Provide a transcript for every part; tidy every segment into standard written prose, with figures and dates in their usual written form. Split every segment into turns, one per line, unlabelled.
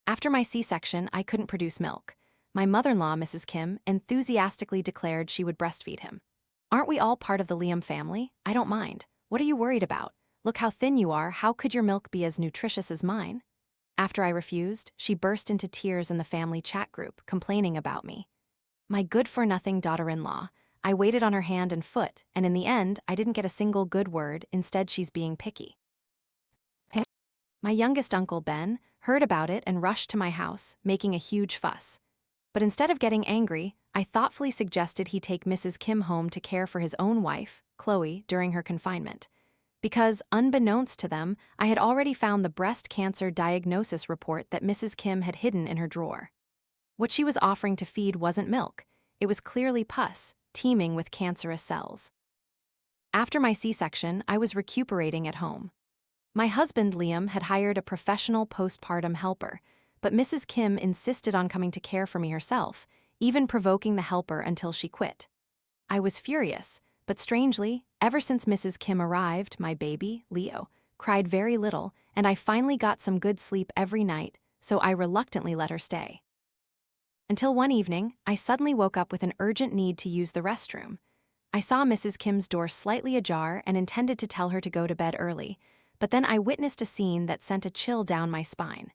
After my C-section, I couldn't produce milk. My mother-in-law, Mrs. Kim, enthusiastically declared she would breastfeed him. Aren't we all part of the Liam family? I don't mind. What are you worried about? Look how thin you are. How could your milk be as nutritious as mine? After I refused, she burst into tears in the family chat group, complaining about me. My good-for-nothing daughter-in-law. I waited on her hand and foot, and in the end, I didn't get a single good word. Instead, she's being picky. My youngest uncle, Ben, heard about it and rushed to my house, making a huge fuss. But instead of getting angry, I thoughtfully suggested he take Mrs. Kim home to care for his own wife, Chloe, during her confinement. Because, unbeknownst to them, I had already found the breast cancer diagnosis report that Mrs. Kim had hidden in her drawer. What she was offering to feed wasn't milk. It was clearly pus, teeming with cancerous cells. After my C-section, I was recuperating at home. My husband, Liam, had hired a professional postpartum helper, but Mrs. Kim insisted on coming to care for me herself, even provoking the helper until she quit. I was furious, but strangely, ever since Mrs. Kim arrived, my baby, Leo, cried very little, and I finally got some good sleep every night, so I reluctantly let her stay. Until one evening, I suddenly woke up with an urgent need to use the restroom. I saw Mrs. Kim's door slightly ajar and intended to tell her to go to bed early, but then I witnessed a scene that sent a chill down my spine.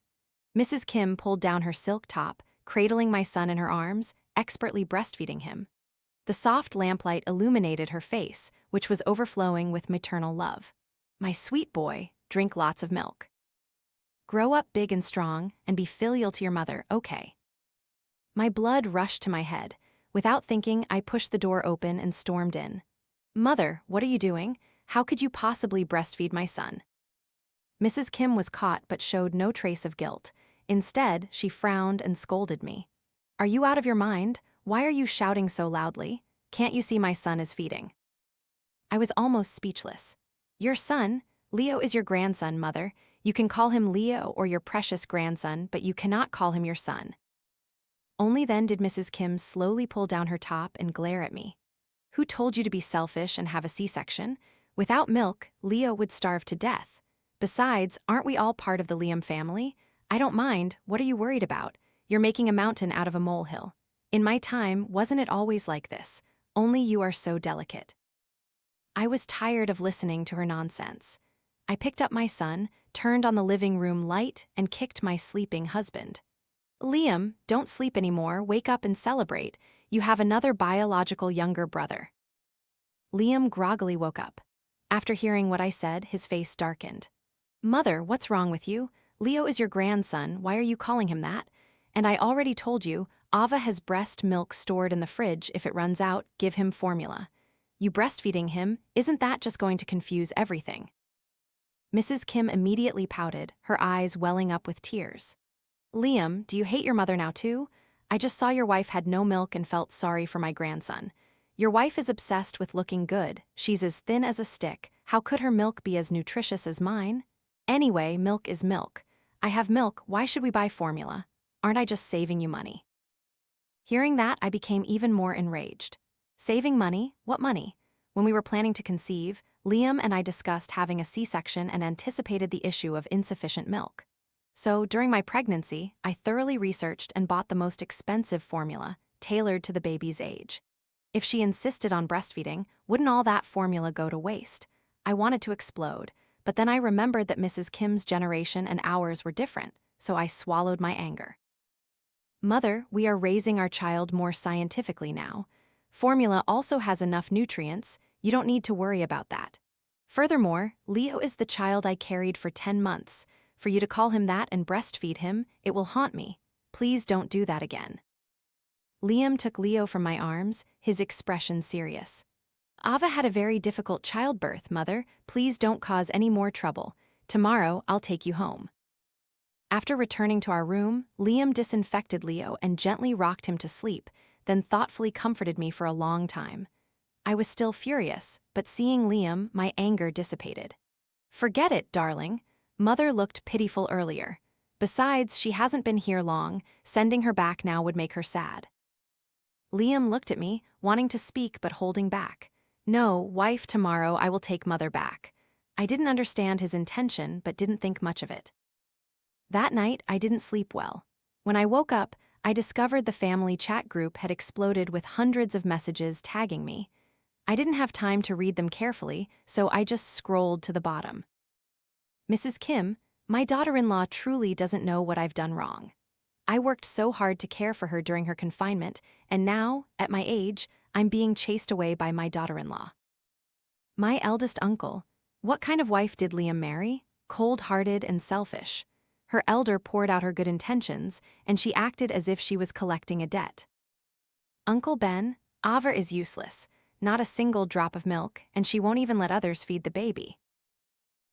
Mrs. Kim pulled down her silk top, cradling my son in her arms, expertly breastfeeding him. The soft lamplight illuminated her face, which was overflowing with maternal love. My sweet boy, drink lots of milk. Grow up big and strong, and be filial to your mother, okay? My blood rushed to my head. Without thinking, I pushed the door open and stormed in. Mother, what are you doing? How could you possibly breastfeed my son? Mrs. Kim was caught but showed no trace of guilt. Instead, she frowned and scolded me. Are you out of your mind? Why are you shouting so loudly? Can't you see my son is feeding? I was almost speechless. Your son? Leo is your grandson, Mother. You can call him Leo or your precious grandson, but you cannot call him your son. Only then did Mrs. Kim slowly pull down her top and glare at me. Who told you to be selfish and have a C-section? Without milk, Leo would starve to death. Besides, aren't we all part of the Liam family? I don't mind. What are you worried about? You're making a mountain out of a molehill. In my time, wasn't it always like this? Only you are so delicate. I was tired of listening to her nonsense. I picked up my son, turned on the living room light, and kicked my sleeping husband. Liam, don't sleep anymore. Wake up and celebrate. You have another biological younger brother. Liam groggily woke up. After hearing what I said, his face darkened. Mother, what's wrong with you? Leo is your grandson. Why are you calling him that? And I already told you, Ava has breast milk stored in the fridge. If it runs out, give him formula. You breastfeeding him, isn't that just going to confuse everything? Mrs. Kim immediately pouted, her eyes welling up with tears. Liam, do you hate your mother now too? I just saw your wife had no milk and felt sorry for my grandson. Your wife is obsessed with looking good. She's as thin as a stick. How could her milk be as nutritious as mine? Anyway, milk is milk. I have milk, why should we buy formula? Aren't I just saving you money? Hearing that, I became even more enraged. Saving money? What money? When we were planning to conceive, Liam and I discussed having a C-section and anticipated the issue of insufficient milk. So, during my pregnancy, I thoroughly researched and bought the most expensive formula, tailored to the baby's age. If she insisted on breastfeeding, wouldn't all that formula go to waste? I wanted to explode, but then I remembered that Mrs. Kim's generation and ours were different, so I swallowed my anger. Mother, we are raising our child more scientifically now. Formula also has enough nutrients, you don't need to worry about that. Furthermore, Leo is the child I carried for 10 months. For you to call him that and breastfeed him, it will haunt me. Please don't do that again. Liam took Leo from my arms, his expression serious. Ava had a very difficult childbirth, Mother. Please don't cause any more trouble. Tomorrow, I'll take you home. After returning to our room, Liam disinfected Leo and gently rocked him to sleep, then thoughtfully comforted me for a long time. I was still furious, but seeing Liam, my anger dissipated. Forget it, darling. Mother looked pitiful earlier. Besides, she hasn't been here long. Sending her back now would make her sad. Liam looked at me, wanting to speak but holding back. No, wife, tomorrow I will take Mother back. I didn't understand his intention but didn't think much of it. That night, I didn't sleep well. When I woke up, I discovered the family chat group had exploded with hundreds of messages tagging me. I didn't have time to read them carefully, so I just scrolled to the bottom. Mrs. Kim, my daughter-in-law truly doesn't know what I've done wrong. I worked so hard to care for her during her confinement, and now, at my age, I'm being chased away by my daughter-in-law. My eldest uncle. What kind of wife did Liam marry? Cold-hearted and selfish. Her elder poured out her good intentions, and she acted as if she was collecting a debt. Uncle Ben, Ava is useless, not a single drop of milk, and she won't even let others feed the baby.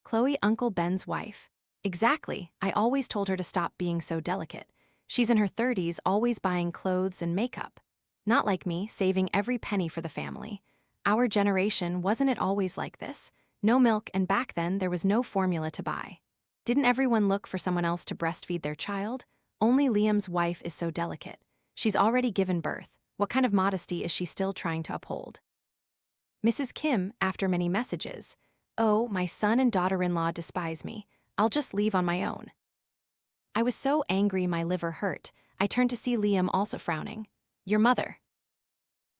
Chloe, Uncle Ben's wife. Exactly, I always told her to stop being so delicate. She's in her 30s, always buying clothes and makeup. Not like me, saving every penny for the family. Our generation, wasn't it always like this? No milk, and back then there was no formula to buy. Didn't everyone look for someone else to breastfeed their child? Only Liam's wife is so delicate. She's already given birth. What kind of modesty is she still trying to uphold? Mrs. Kim, after many messages. Oh, my son and daughter-in-law despise me. I'll just leave on my own. I was so angry my liver hurt. I turned to see Liam also frowning. Your mother.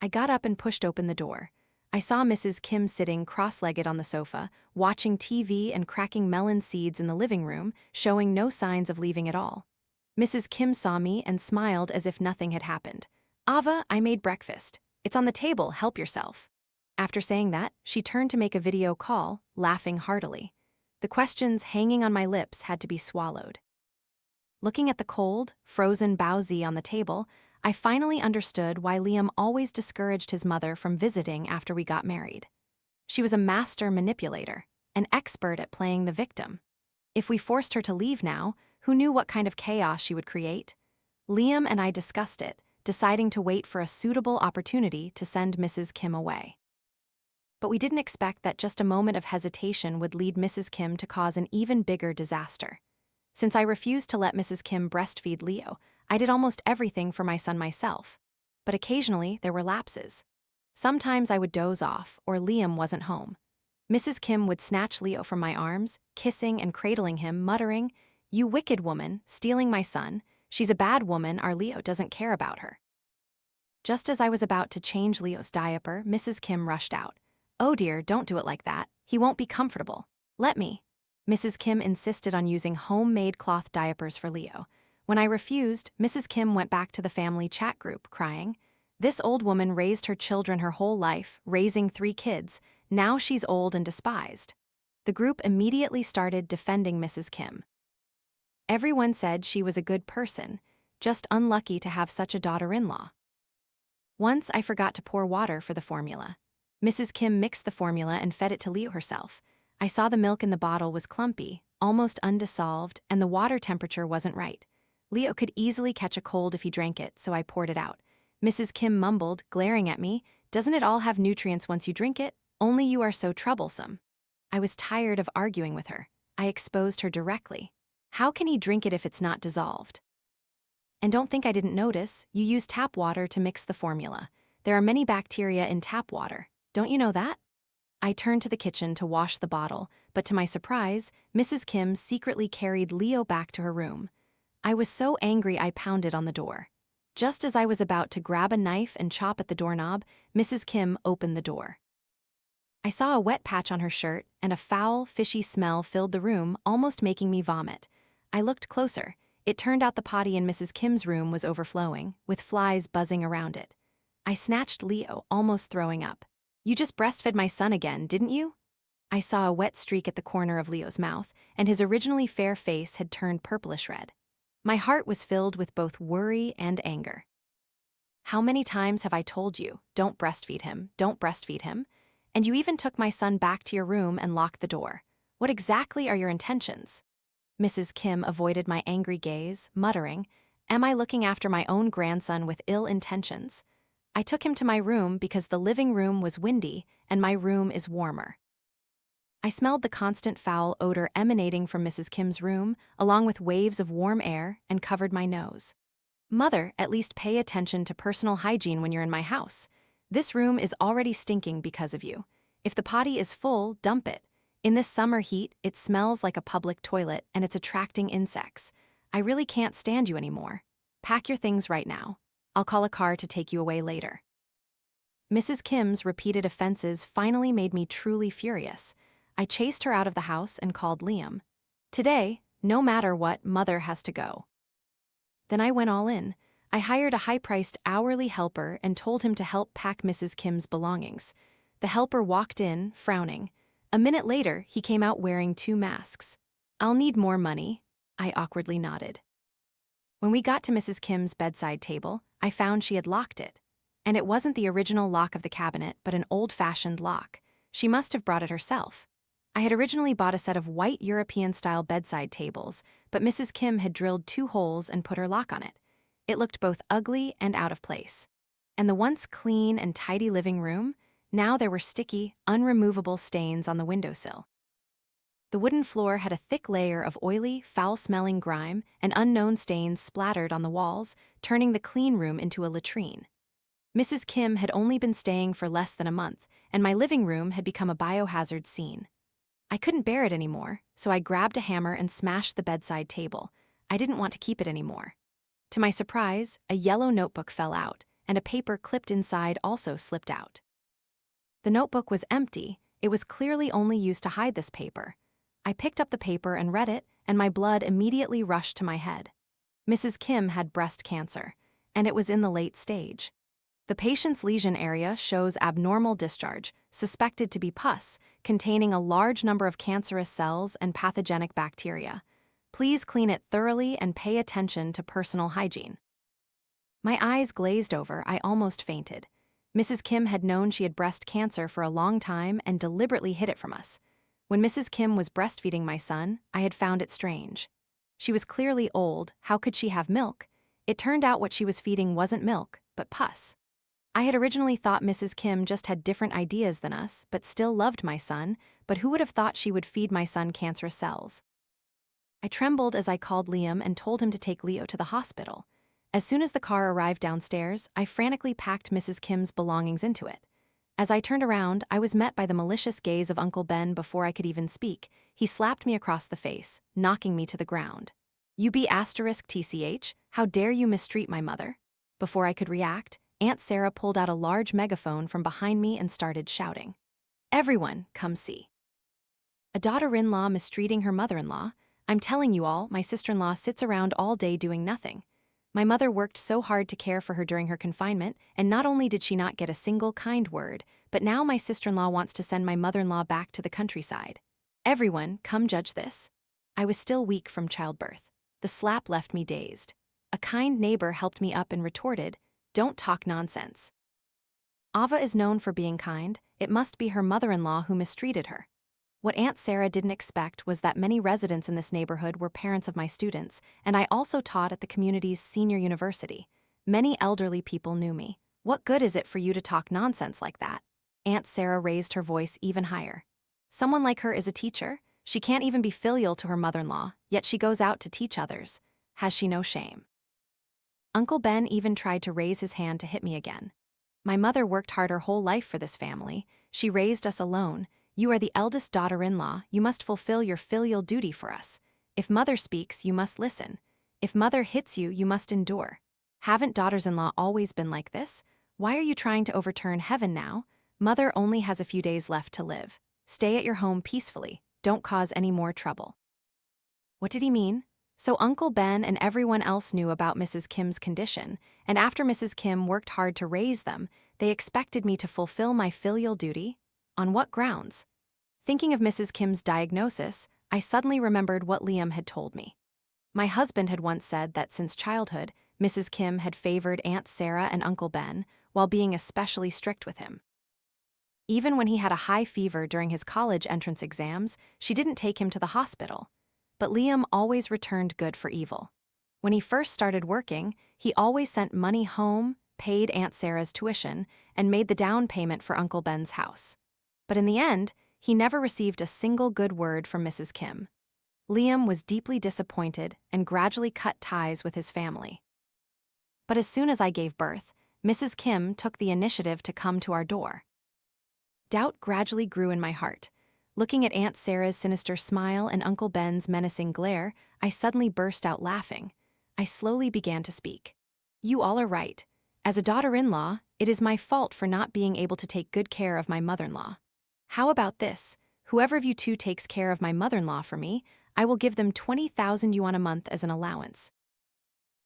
I got up and pushed open the door. I saw Mrs. Kim sitting cross-legged on the sofa, watching TV and cracking melon seeds in the living room, showing no signs of leaving at all. Mrs. Kim saw me and smiled as if nothing had happened. Ava, I made breakfast. It's on the table, help yourself. After saying that, she turned to make a video call, laughing heartily. The questions hanging on my lips had to be swallowed. Looking at the cold, frozen baozi on the table, I finally understood why Liam always discouraged his mother from visiting after we got married. She was a master manipulator, an expert at playing the victim. If we forced her to leave now, who knew what kind of chaos she would create? Liam and I discussed it, deciding to wait for a suitable opportunity to send Mrs. Kim away. But we didn't expect that just a moment of hesitation would lead Mrs. Kim to cause an even bigger disaster. Since I refused to let Mrs. Kim breastfeed Leo, I did almost everything for my son myself. But occasionally, there were lapses. Sometimes I would doze off, or Liam wasn't home. Mrs. Kim would snatch Leo from my arms, kissing and cradling him, muttering, "You wicked woman, stealing my son. She's a bad woman, our Leo doesn't care about her." Just as I was about to change Leo's diaper, Mrs. Kim rushed out. "Oh dear, don't do it like that. He won't be comfortable. Let me." Mrs. Kim insisted on using homemade cloth diapers for Leo. When I refused, Mrs. Kim went back to the family chat group, crying, "This old woman raised her children her whole life, raising 3 kids. Now she's old and despised." The group immediately started defending Mrs. Kim. Everyone said she was a good person, just unlucky to have such a daughter-in-law. Once I forgot to pour water for the formula. Mrs. Kim mixed the formula and fed it to Leo herself. I saw the milk in the bottle was clumpy, almost undissolved, and the water temperature wasn't right. Leo could easily catch a cold if he drank it, so I poured it out. Mrs. Kim mumbled, glaring at me, "Doesn't it all have nutrients once you drink it? Only you are so troublesome." I was tired of arguing with her. I exposed her directly. How can he drink it if it's not dissolved? And don't think I didn't notice, you use tap water to mix the formula. There are many bacteria in tap water. Don't you know that? I turned to the kitchen to wash the bottle, but to my surprise, Mrs. Kim secretly carried Leo back to her room. I was so angry I pounded on the door. Just as I was about to grab a knife and chop at the doorknob, Mrs. Kim opened the door. I saw a wet patch on her shirt, and a foul, fishy smell filled the room, almost making me vomit. I looked closer. It turned out the potty in Mrs. Kim's room was overflowing, with flies buzzing around it. I snatched Leo, almost throwing up. "You just breastfed my son again, didn't you?" I saw a wet streak at the corner of Leo's mouth, and his originally fair face had turned purplish red. My heart was filled with both worry and anger. How many times have I told you, don't breastfeed him, don't breastfeed him? And you even took my son back to your room and locked the door. What exactly are your intentions? Mrs. Kim avoided my angry gaze, muttering, "Am I looking after my own grandson with ill intentions? I took him to my room because the living room was windy and my room is warmer." I smelled the constant foul odor emanating from Mrs. Kim's room, along with waves of warm air, and covered my nose. "Mother, at least pay attention to personal hygiene when you're in my house. This room is already stinking because of you. If the potty is full, dump it. In this summer heat, it smells like a public toilet and it's attracting insects. I really can't stand you anymore. Pack your things right now. I'll call a car to take you away later. Mrs. Kim's repeated offenses finally made me truly furious. I chased her out of the house and called Liam. Today, no matter what, Mother has to go. Then I went all in. I hired a high-priced hourly helper and told him to help pack Mrs. Kim's belongings. The helper walked in, frowning. A minute later, he came out wearing 2 masks. "I'll need more money," I awkwardly nodded. When we got to Mrs. Kim's bedside table, I found she had locked it. And it wasn't the original lock of the cabinet, but an old-fashioned lock. She must have brought it herself. I had originally bought a set of white European-style bedside tables, but Mrs. Kim had drilled 2 holes and put her lock on it. It looked both ugly and out of place. And the once clean and tidy living room, now there were sticky, unremovable stains on the windowsill. The wooden floor had a thick layer of oily, foul-smelling grime, and unknown stains splattered on the walls, turning the clean room into a latrine. Mrs. Kim had only been staying for less than a month, and my living room had become a biohazard scene. I couldn't bear it anymore, so I grabbed a hammer and smashed the bedside table. I didn't want to keep it anymore. To my surprise, a yellow notebook fell out, and a paper clipped inside also slipped out. The notebook was empty. It was clearly only used to hide this paper. I picked up the paper and read it, and my blood immediately rushed to my head. Mrs. Kim had breast cancer, and it was in the late stage. The patient's lesion area shows abnormal discharge, suspected to be pus, containing a large number of cancerous cells and pathogenic bacteria. Please clean it thoroughly and pay attention to personal hygiene. My eyes glazed over. I almost fainted. Mrs. Kim had known she had breast cancer for a long time and deliberately hid it from us. When Mrs. Kim was breastfeeding my son, I had found it strange. She was clearly old. How could she have milk? It turned out what she was feeding wasn't milk, but pus. I had originally thought Mrs. Kim just had different ideas than us, but still loved my son, but who would have thought she would feed my son cancerous cells? I trembled as I called Liam and told him to take Leo to the hospital. As soon as the car arrived downstairs, I frantically packed Mrs. Kim's belongings into it. As I turned around, I was met by the malicious gaze of Uncle Ben before I could even speak. He slapped me across the face, knocking me to the ground. "You be *TCH, how dare you mistreat my mother?" Before I could react, Aunt Sarah pulled out a large megaphone from behind me and started shouting. "Everyone, come see. A daughter-in-law mistreating her mother-in-law. I'm telling you all, my sister-in-law sits around all day doing nothing. My mother worked so hard to care for her during her confinement, and not only did she not get a single kind word, but now my sister-in-law wants to send my mother-in-law back to the countryside. Everyone, come judge this." I was still weak from childbirth. The slap left me dazed. A kind neighbor helped me up and retorted, "Don't talk nonsense. Ava is known for being kind. It must be her mother-in-law who mistreated her." What Aunt Sarah didn't expect was that many residents in this neighborhood were parents of my students, and I also taught at the community's senior university. Many elderly people knew me. "What good is it for you to talk nonsense like that?" Aunt Sarah raised her voice even higher. "Someone like her is a teacher? She can't even be filial to her mother-in-law, yet she goes out to teach others. Has she no shame?" Uncle Ben even tried to raise his hand to hit me again. "My mother worked hard her whole life for this family. She raised us alone. You are the eldest daughter-in-law. You must fulfill your filial duty for us. If mother speaks, you must listen. If mother hits you, you must endure. Haven't daughters-in-law always been like this? Why are you trying to overturn heaven now? Mother only has a few days left to live. Stay at your home peacefully. Don't cause any more trouble." What did he mean? So Uncle Ben and everyone else knew about Mrs. Kim's condition, and after Mrs. Kim worked hard to raise them, they expected me to fulfill my filial duty? On what grounds? Thinking of Mrs. Kim's diagnosis, I suddenly remembered what Liam had told me. My husband had once said that since childhood, Mrs. Kim had favored Aunt Sarah and Uncle Ben while being especially strict with him. Even when he had a high fever during his college entrance exams, she didn't take him to the hospital. But Liam always returned good for evil. When he first started working, he always sent money home, paid Aunt Sarah's tuition, and made the down payment for Uncle Ben's house. But in the end, he never received a single good word from Mrs. Kim. Liam was deeply disappointed and gradually cut ties with his family. But as soon as I gave birth, Mrs. Kim took the initiative to come to our door. Doubt gradually grew in my heart. Looking at Aunt Sarah's sinister smile and Uncle Ben's menacing glare, I suddenly burst out laughing. I slowly began to speak. You all are right. As a daughter-in-law, it is my fault for not being able to take good care of my mother-in-law. How about this? Whoever of you two takes care of my mother-in-law for me, I will give them 20,000 yuan a month as an allowance.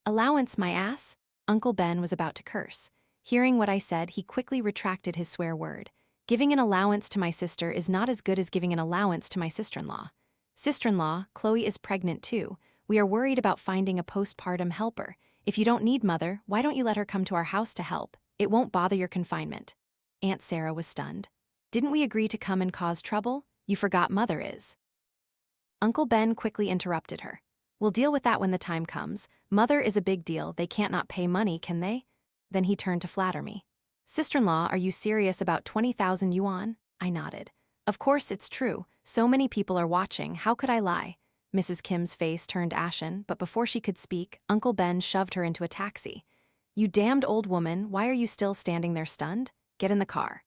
Allowance, my ass? Uncle Ben was about to curse. Hearing what I said, he quickly retracted his swear word. Giving an allowance to my sister is not as good as giving an allowance to my sister-in-law. Sister-in-law, Chloe is pregnant too. We are worried about finding a postpartum helper. If you don't need mother, why don't you let her come to our house to help? It won't bother your confinement. Aunt Sarah was stunned. Didn't we agree to come and cause trouble? You forgot mother is. Uncle Ben quickly interrupted her. We'll deal with that when the time comes. Mother is a big deal. They can't not pay money, can they? Then he turned to flatter me. Sister-in-law, are you serious about 20,000 yuan? I nodded. Of course it's true. So many people are watching. How could I lie? Mrs. Kim's face turned ashen, but before she could speak, Uncle Ben shoved her into a taxi. You damned old woman, why are you still standing there stunned? Get in the car.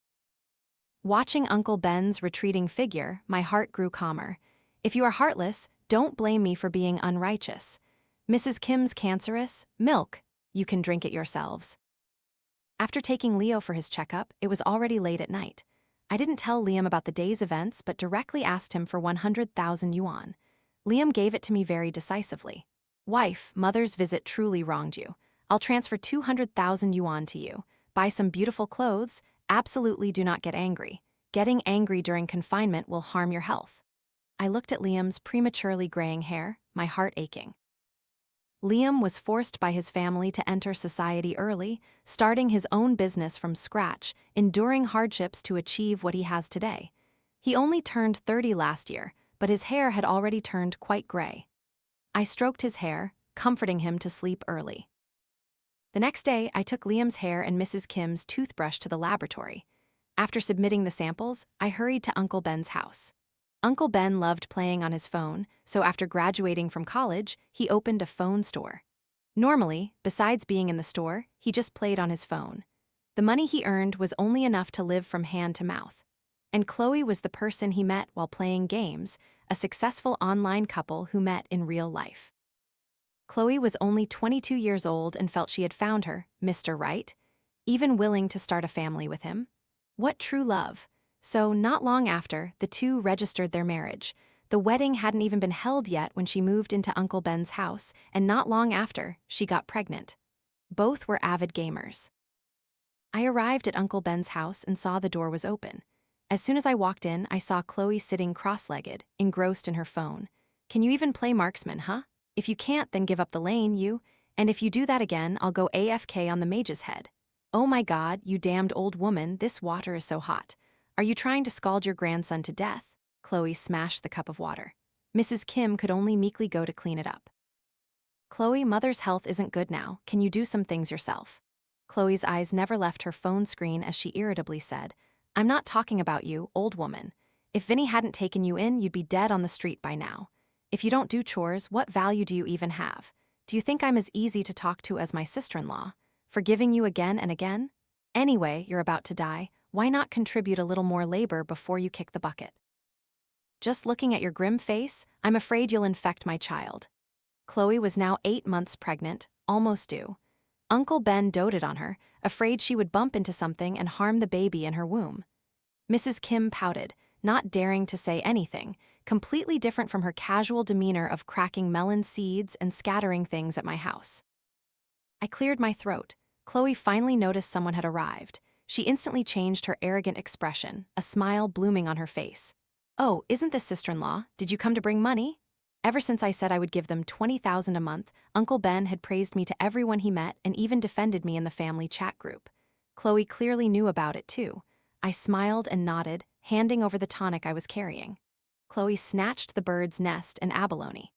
Watching Uncle Ben's retreating figure, my heart grew calmer. If you are heartless, don't blame me for being unrighteous. Mrs. Kim's cancerous, milk. You can drink it yourselves. After taking Leo for his checkup, it was already late at night. I didn't tell Liam about the day's events but directly asked him for 100,000 yuan. Liam gave it to me very decisively. Wife, mother's visit truly wronged you. I'll transfer 200,000 yuan to you. Buy some beautiful clothes. Absolutely do not get angry. Getting angry during confinement will harm your health. I looked at Liam's prematurely graying hair, my heart aching. Liam was forced by his family to enter society early, starting his own business from scratch, enduring hardships to achieve what he has today. He only turned 30 last year, but his hair had already turned quite gray. I stroked his hair, comforting him to sleep early. The next day, I took Liam's hair and Mrs. Kim's toothbrush to the laboratory. After submitting the samples, I hurried to Uncle Ben's house. Uncle Ben loved playing on his phone, so after graduating from college, he opened a phone store. Normally, besides being in the store, he just played on his phone. The money he earned was only enough to live from hand to mouth. And Chloe was the person he met while playing games, a successful online couple who met in real life. Chloe was only 22 years old and felt she had found her, Mr. Right, even willing to start a family with him. What true love! So, not long after, the two registered their marriage. The wedding hadn't even been held yet when she moved into Uncle Ben's house, and not long after, she got pregnant. Both were avid gamers. I arrived at Uncle Ben's house and saw the door was open. As soon as I walked in, I saw Chloe sitting cross-legged, engrossed in her phone. Can you even play marksman, huh? If you can't, then give up the lane, you. And if you do that again, I'll go AFK on the mage's head. Oh my God, you damned old woman, this water is so hot. Are you trying to scald your grandson to death? Chloe smashed the cup of water. Mrs. Kim could only meekly go to clean it up. Chloe, mother's health isn't good now. Can you do some things yourself? Chloe's eyes never left her phone screen as she irritably said, I'm not talking about you, old woman. If Vinny hadn't taken you in, you'd be dead on the street by now. If you don't do chores, what value do you even have? Do you think I'm as easy to talk to as my sister-in-law? Forgiving you again and again? Anyway, you're about to die. Why not contribute a little more labor before you kick the bucket? Just looking at your grim face, I'm afraid you'll infect my child. Chloe was now 8 months pregnant, almost due. Uncle Ben doted on her, afraid she would bump into something and harm the baby in her womb. Mrs. Kim pouted, not daring to say anything, completely different from her casual demeanor of cracking melon seeds and scattering things at my house. I cleared my throat. Chloe finally noticed someone had arrived. She instantly changed her arrogant expression, a smile blooming on her face. Oh, isn't this sister-in-law? Did you come to bring money? Ever since I said I would give them 20,000 a month, Uncle Ben had praised me to everyone he met and even defended me in the family chat group. Chloe clearly knew about it too. I smiled and nodded, handing over the tonic I was carrying. Chloe snatched the bird's nest and abalone.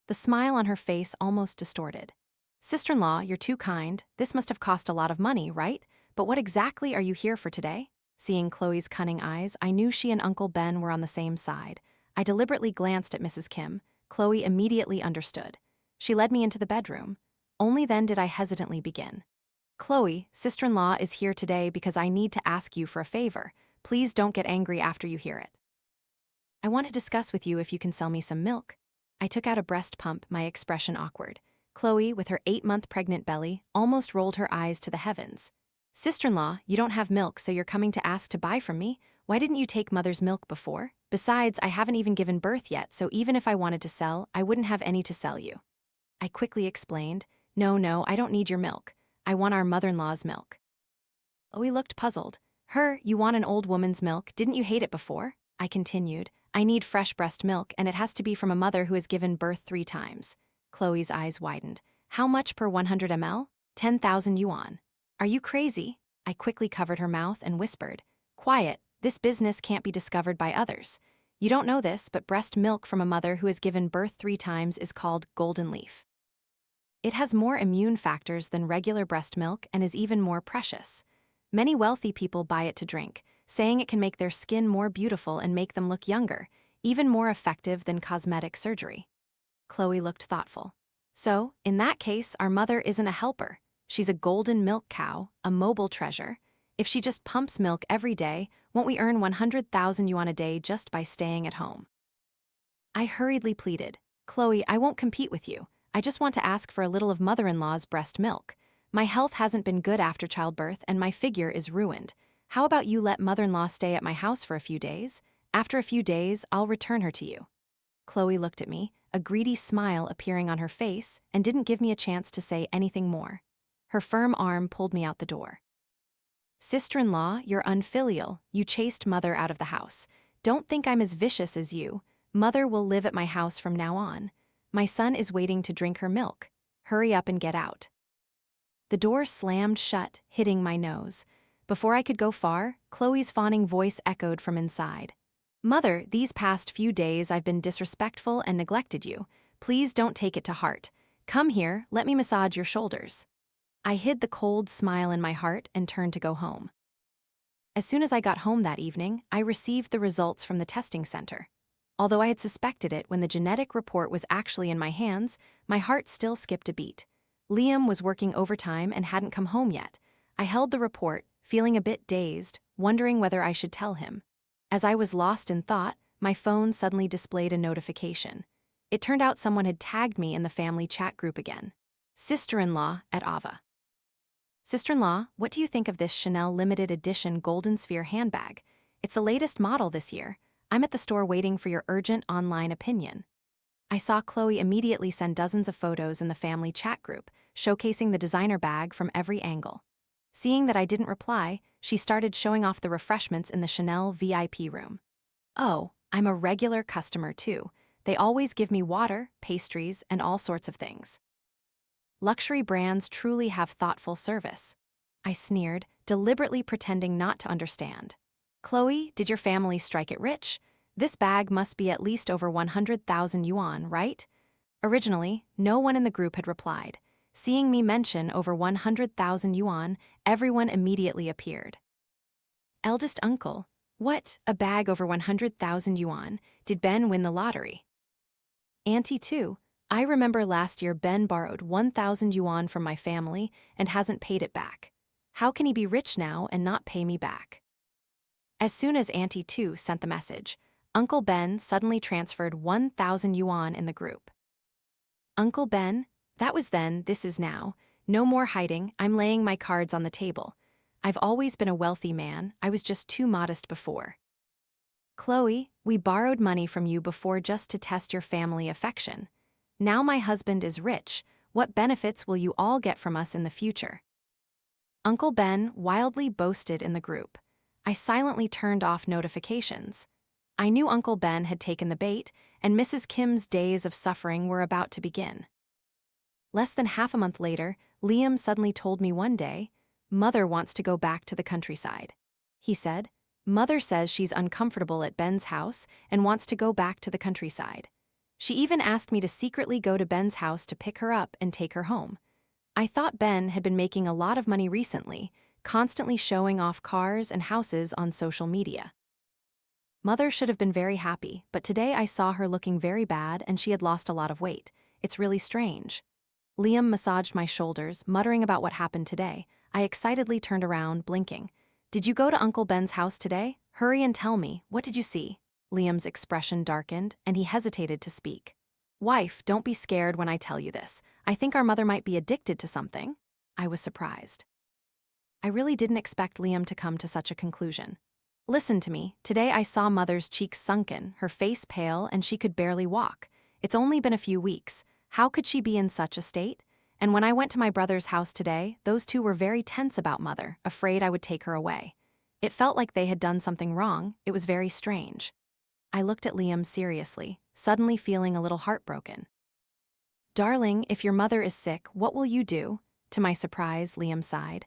The smile on her face almost distorted. Sister-in-law, you're too kind. This must have cost a lot of money, right? But what exactly are you here for today? Seeing Chloe's cunning eyes, I knew she and Uncle Ben were on the same side. I deliberately glanced at Mrs. Kim. Chloe immediately understood. She led me into the bedroom. Only then did I hesitantly begin. Chloe, sister-in-law is here today because I need to ask you for a favor. Please don't get angry after you hear it. I want to discuss with you if you can sell me some milk. I took out a breast pump, my expression awkward. Chloe, with her 8-month pregnant belly, almost rolled her eyes to the heavens. Sister-in-law, you don't have milk, so you're coming to ask to buy from me? Why didn't you take mother's milk before? Besides, I haven't even given birth yet, so even if I wanted to sell, I wouldn't have any to sell you. I quickly explained, No, I don't need your milk. I want our mother-in-law's milk. Chloe looked puzzled. You want an old woman's milk? Didn't you hate it before? I continued, I need fresh breast milk, and it has to be from a mother who has given birth 3 times. Chloe's eyes widened. How much per 100 ml? 10,000 yuan. Are you crazy? I quickly covered her mouth and whispered, Quiet, this business can't be discovered by others. You don't know this, but breast milk from a mother who has given birth 3 times is called golden leaf. It has more immune factors than regular breast milk and is even more precious. Many wealthy people buy it to drink, saying it can make their skin more beautiful and make them look younger, even more effective than cosmetic surgery. Chloe looked thoughtful. So, in that case, our mother isn't a helper. She's a golden milk cow, a mobile treasure. If she just pumps milk every day, won't we earn 100,000 yuan a day just by staying at home? I hurriedly pleaded, Chloe, I won't compete with you. I just want to ask for a little of mother-in-law's breast milk. My health hasn't been good after childbirth and my figure is ruined. How about you let mother-in-law stay at my house for a few days? After a few days, I'll return her to you. Chloe looked at me, a greedy smile appearing on her face, and didn't give me a chance to say anything more. Her firm arm pulled me out the door. Sister-in-law, you're unfilial. You chased mother out of the house. Don't think I'm as vicious as you. Mother will live at my house from now on. My son is waiting to drink her milk. Hurry up and get out. The door slammed shut, hitting my nose. Before I could go far, Chloe's fawning voice echoed from inside. Mother, these past few days I've been disrespectful and neglected you. Please don't take it to heart. Come here, let me massage your shoulders. I hid the cold smile in my heart and turned to go home. As soon as I got home that evening, I received the results from the testing center. Although I had suspected it when the genetic report was actually in my hands, my heart still skipped a beat. Liam was working overtime and hadn't come home yet. I held the report, feeling a bit dazed, wondering whether I should tell him. As I was lost in thought, my phone suddenly displayed a notification. It turned out someone had tagged me in the family chat group again. Sister-in-law at Ava. Sister-in-law, what do you think of this Chanel limited edition Golden Sphere handbag? It's the latest model this year. I'm at the store waiting for your urgent online opinion. I saw Chloe immediately send dozens of photos in the family chat group, showcasing the designer bag from every angle. Seeing that I didn't reply, she started showing off the refreshments in the Chanel VIP room. Oh, I'm a regular customer too. They always give me water, pastries, and all sorts of things. Luxury brands truly have thoughtful service. I sneered, deliberately pretending not to understand. Chloe, did your family strike it rich? This bag must be at least over 100,000 yuan, right? Originally, no one in the group had replied. Seeing me mention over 100,000 yuan, everyone immediately appeared. Eldest uncle, what, a bag over 100,000 yuan? Did Ben win the lottery? Auntie too. I remember last year Ben borrowed 1,000 yuan from my family and hasn't paid it back. How can he be rich now and not pay me back? As soon as Auntie 2 sent the message, Uncle Ben suddenly transferred 1,000 yuan in the group. Uncle Ben? That was then, this is now. No more hiding, I'm laying my cards on the table. I've always been a wealthy man, I was just too modest before. Chloe, we borrowed money from you before just to test your family affection. Now my husband is rich, what benefits will you all get from us in the future? Uncle Ben wildly boasted in the group. I silently turned off notifications. I knew Uncle Ben had taken the bait, and Mrs. Kim's days of suffering were about to begin. Less than half a month later, Liam suddenly told me one day, Mother wants to go back to the countryside. He said, Mother says she's uncomfortable at Ben's house and wants to go back to the countryside. She even asked me to secretly go to Ben's house to pick her up and take her home. I thought Ben had been making a lot of money recently, constantly showing off cars and houses on social media. Mother should have been very happy, but today I saw her looking very bad and she had lost a lot of weight. It's really strange. Liam massaged my shoulders, muttering about what happened today. I excitedly turned around, blinking. Did you go to Uncle Ben's house today? Hurry and tell me, what did you see? Liam's expression darkened, and he hesitated to speak. Wife, don't be scared when I tell you this. I think our mother might be addicted to something. I was surprised. I really didn't expect Liam to come to such a conclusion. Listen to me, today I saw Mother's cheeks sunken, her face pale, and she could barely walk. It's only been a few weeks. How could she be in such a state? And when I went to my brother's house today, those two were very tense about Mother, afraid I would take her away. It felt like they had done something wrong. It was very strange. I looked at Liam seriously, suddenly feeling a little heartbroken. Darling, if your mother is sick, what will you do? To my surprise, Liam sighed.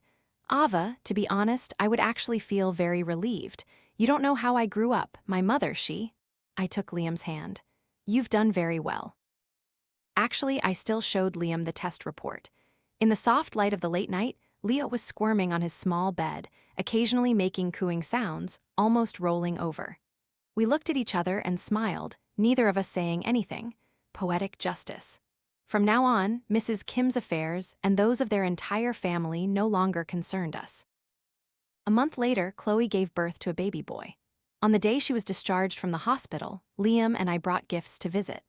Ava, to be honest, I would actually feel very relieved. You don't know how I grew up. My mother, she. I took Liam's hand. You've done very well. Actually, I still showed Liam the test report. In the soft light of the late night, Leo was squirming on his small bed, occasionally making cooing sounds, almost rolling over. We looked at each other and smiled, neither of us saying anything. Poetic justice. From now on, Mrs. Kim's affairs and those of their entire family no longer concerned us. A month later, Chloe gave birth to a baby boy. On the day she was discharged from the hospital, Liam and I brought gifts to visit.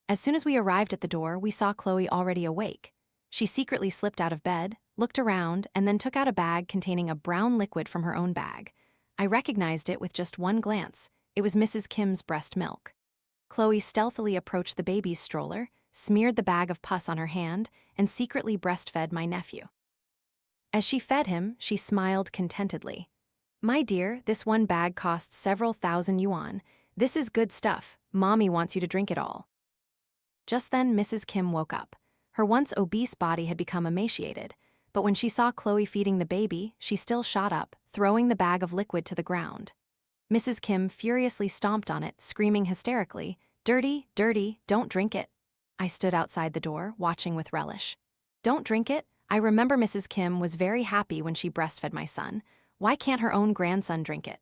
As soon as we arrived at the door, we saw Chloe already awake. She secretly slipped out of bed, looked around, and then took out a bag containing a brown liquid from her own bag. I recognized it with just one glance. It was Mrs. Kim's breast milk. Chloe stealthily approached the baby's stroller, smeared the bag of pus on her hand, and secretly breastfed my nephew. As she fed him, she smiled contentedly. My dear, this one bag costs several thousand yuan. This is good stuff. Mommy wants you to drink it all. Just then, Mrs. Kim woke up. Her once obese body had become emaciated, but when she saw Chloe feeding the baby, she still shot up, throwing the bag of liquid to the ground. Mrs. Kim furiously stomped on it, screaming hysterically, "Dirty, dirty, don't drink it." I stood outside the door, watching with relish. Don't drink it? I remember Mrs. Kim was very happy when she breastfed my son. Why can't her own grandson drink it?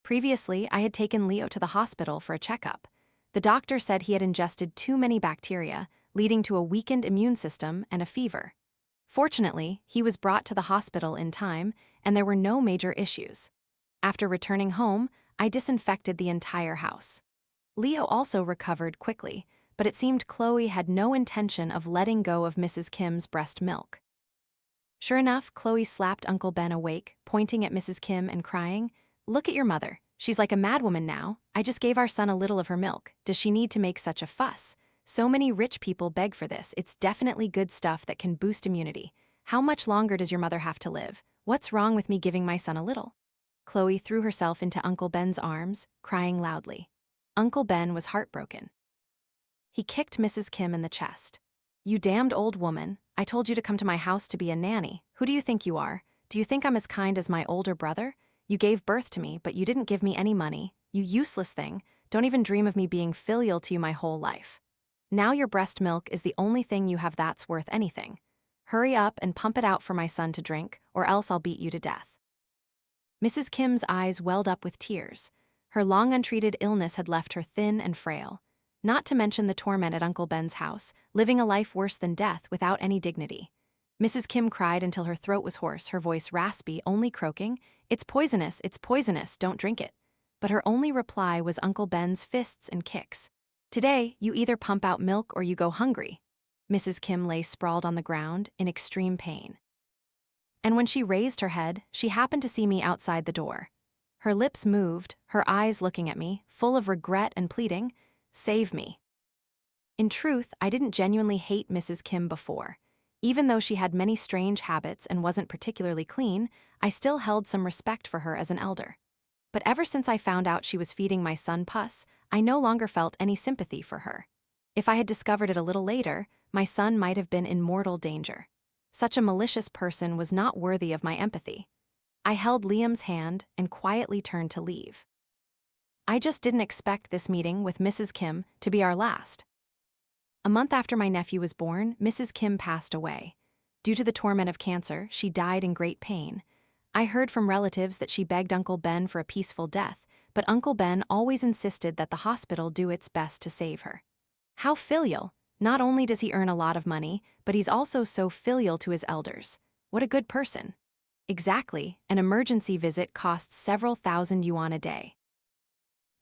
Previously, I had taken Leo to the hospital for a checkup. The doctor said he had ingested too many bacteria, leading to a weakened immune system and a fever. Fortunately, he was brought to the hospital in time, and there were no major issues. After returning home, I disinfected the entire house. Leo also recovered quickly, but it seemed Chloe had no intention of letting go of Mrs. Kim's breast milk. Sure enough, Chloe slapped Uncle Ben awake, pointing at Mrs. Kim and crying, "Look at your mother. She's like a madwoman now. I just gave our son a little of her milk. Does she need to make such a fuss? So many rich people beg for this. It's definitely good stuff that can boost immunity. How much longer does your mother have to live? What's wrong with me giving my son a little?" Chloe threw herself into Uncle Ben's arms, crying loudly. Uncle Ben was heartbroken. He kicked Mrs. Kim in the chest. "You damned old woman. I told you to come to my house to be a nanny. Who do you think you are? Do you think I'm as kind as my older brother? You gave birth to me, but you didn't give me any money. You useless thing. Don't even dream of me being filial to you my whole life. Now your breast milk is the only thing you have that's worth anything. Hurry up and pump it out for my son to drink, or else I'll beat you to death." Mrs. Kim's eyes welled up with tears. Her long untreated illness had left her thin and frail. Not to mention the torment at Uncle Ben's house, living a life worse than death without any dignity. Mrs. Kim cried until her throat was hoarse, her voice raspy, only croaking, it's poisonous, don't drink it." But her only reply was Uncle Ben's fists and kicks. "Today, you either pump out milk or you go hungry." Mrs. Kim lay sprawled on the ground, in extreme pain. And when she raised her head, she happened to see me outside the door. Her lips moved, her eyes looking at me, full of regret and pleading, "Save me." In truth, I didn't genuinely hate Mrs. Kim before. Even though she had many strange habits and wasn't particularly clean, I still held some respect for her as an elder. But ever since I found out she was feeding my son pus, I no longer felt any sympathy for her. If I had discovered it a little later, my son might have been in mortal danger. Such a malicious person was not worthy of my empathy. I held Liam's hand and quietly turned to leave. I just didn't expect this meeting with Mrs. Kim to be our last. A month after my nephew was born, Mrs. Kim passed away. Due to the torment of cancer, she died in great pain. I heard from relatives that she begged Uncle Ben for a peaceful death, but Uncle Ben always insisted that the hospital do its best to save her. How filial! Not only does he earn a lot of money, but he's also so filial to his elders. What a good person. Exactly, an emergency visit costs several thousand yuan a day.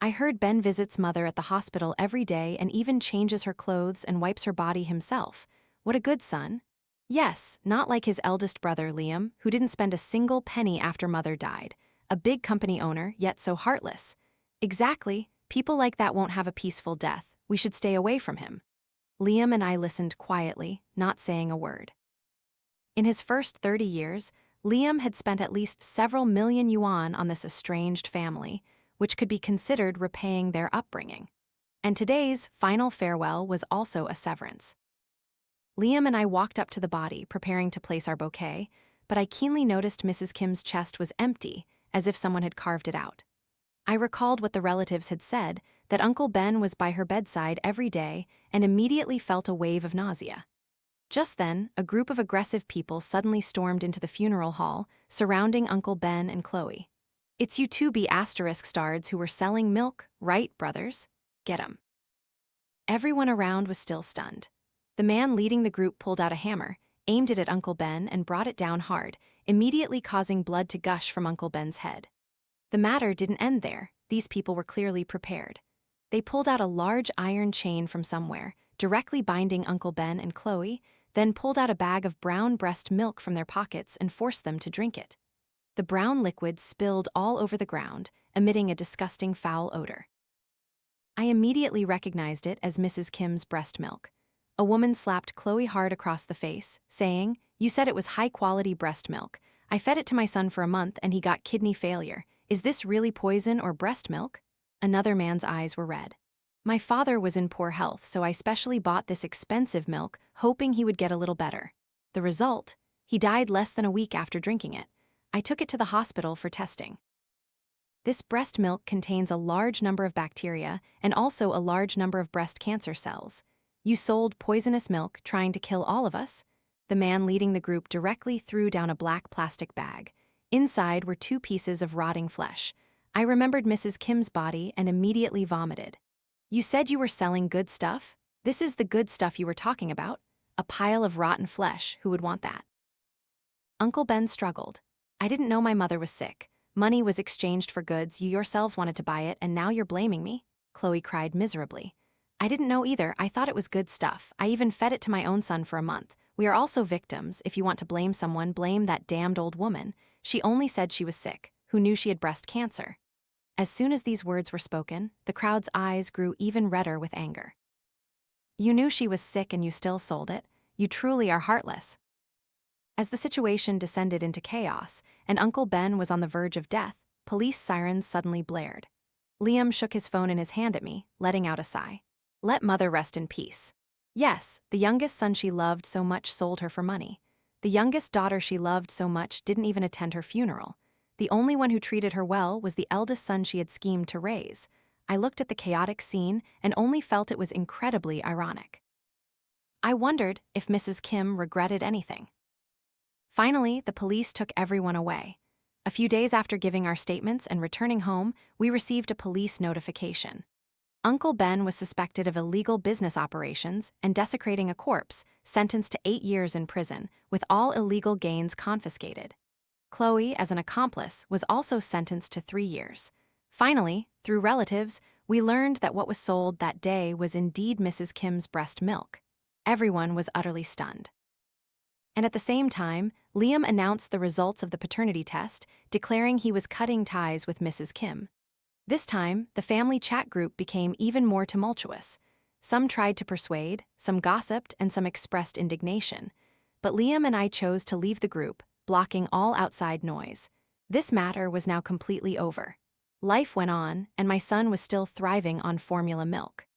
I heard Ben visits mother at the hospital every day and even changes her clothes and wipes her body himself. What a good son. Yes, not like his eldest brother, Liam, who didn't spend a single penny after mother died. A big company owner, yet so heartless. Exactly, people like that won't have a peaceful death. We should stay away from him. Liam and I listened quietly, not saying a word. In his first 30 years, Liam had spent at least several million yuan on this estranged family, which could be considered repaying their upbringing. And today's final farewell was also a severance. Liam and I walked up to the body, preparing to place our bouquet, but I keenly noticed Mrs. Kim's chest was empty, as if someone had carved it out. I recalled what the relatives had said, that Uncle Ben was by her bedside every day, and immediately felt a wave of nausea. Just then, a group of aggressive people suddenly stormed into the funeral hall, surrounding Uncle Ben and Chloe. It's you two B** stards who were selling milk, right, brothers? Get 'em. Everyone around was still stunned. The man leading the group pulled out a hammer, aimed it at Uncle Ben and brought it down hard, immediately causing blood to gush from Uncle Ben's head. The matter didn't end there. These people were clearly prepared. They pulled out a large iron chain from somewhere, directly binding Uncle Ben and Chloe, then pulled out a bag of brown breast milk from their pockets and forced them to drink it. The brown liquid spilled all over the ground, emitting a disgusting foul odor. I immediately recognized it as Mrs. Kim's breast milk. A woman slapped Chloe hard across the face, saying, "You said it was high-quality breast milk. I fed it to my son for a month and he got kidney failure. Is this really poison or breast milk?" Another man's eyes were red. "My father was in poor health, so I specially bought this expensive milk, hoping he would get a little better. The result? He died less than a week after drinking it. I took it to the hospital for testing. This breast milk contains a large number of bacteria and also a large number of breast cancer cells. You sold poisonous milk trying to kill all of us?" The man leading the group directly threw down a black plastic bag. Inside were 2 pieces of rotting flesh. I remembered Mrs. Kim's body and immediately vomited. "You said you were selling good stuff? This is the good stuff you were talking about? A pile of rotten flesh, who would want that?" Uncle Ben struggled. "I didn't know my mother was sick. Money was exchanged for goods, you yourselves wanted to buy it, and now you're blaming me?" Chloe cried miserably. "I didn't know either, I thought it was good stuff. I even fed it to my own son for a month. We are also victims. If you want to blame someone, blame that damned old woman. She only said she was sick. Who knew she had breast cancer?" As soon as these words were spoken, the crowd's eyes grew even redder with anger. "You knew she was sick and you still sold it. You truly are heartless." As the situation descended into chaos, and Uncle Ben was on the verge of death, police sirens suddenly blared. Liam shook his phone in his hand at me, letting out a sigh. Let mother rest in peace. Yes, the youngest son she loved so much sold her for money. The youngest daughter she loved so much didn't even attend her funeral. The only one who treated her well was the eldest son she had schemed to raise. I looked at the chaotic scene and only felt it was incredibly ironic. I wondered if Mrs. Kim regretted anything. Finally, the police took everyone away. A few days after giving our statements and returning home, we received a police notification. Uncle Ben was suspected of illegal business operations and desecrating a corpse, sentenced to 8 years in prison, with all illegal gains confiscated. Chloe, as an accomplice, was also sentenced to 3 years. Finally, through relatives, we learned that what was sold that day was indeed Mrs. Kim's breast milk. Everyone was utterly stunned. And at the same time, Liam announced the results of the paternity test, declaring he was cutting ties with Mrs. Kim. This time, the family chat group became even more tumultuous. Some tried to persuade, some gossiped, and some expressed indignation. But Liam and I chose to leave the group, blocking all outside noise. This matter was now completely over. Life went on, and my son was still thriving on formula milk.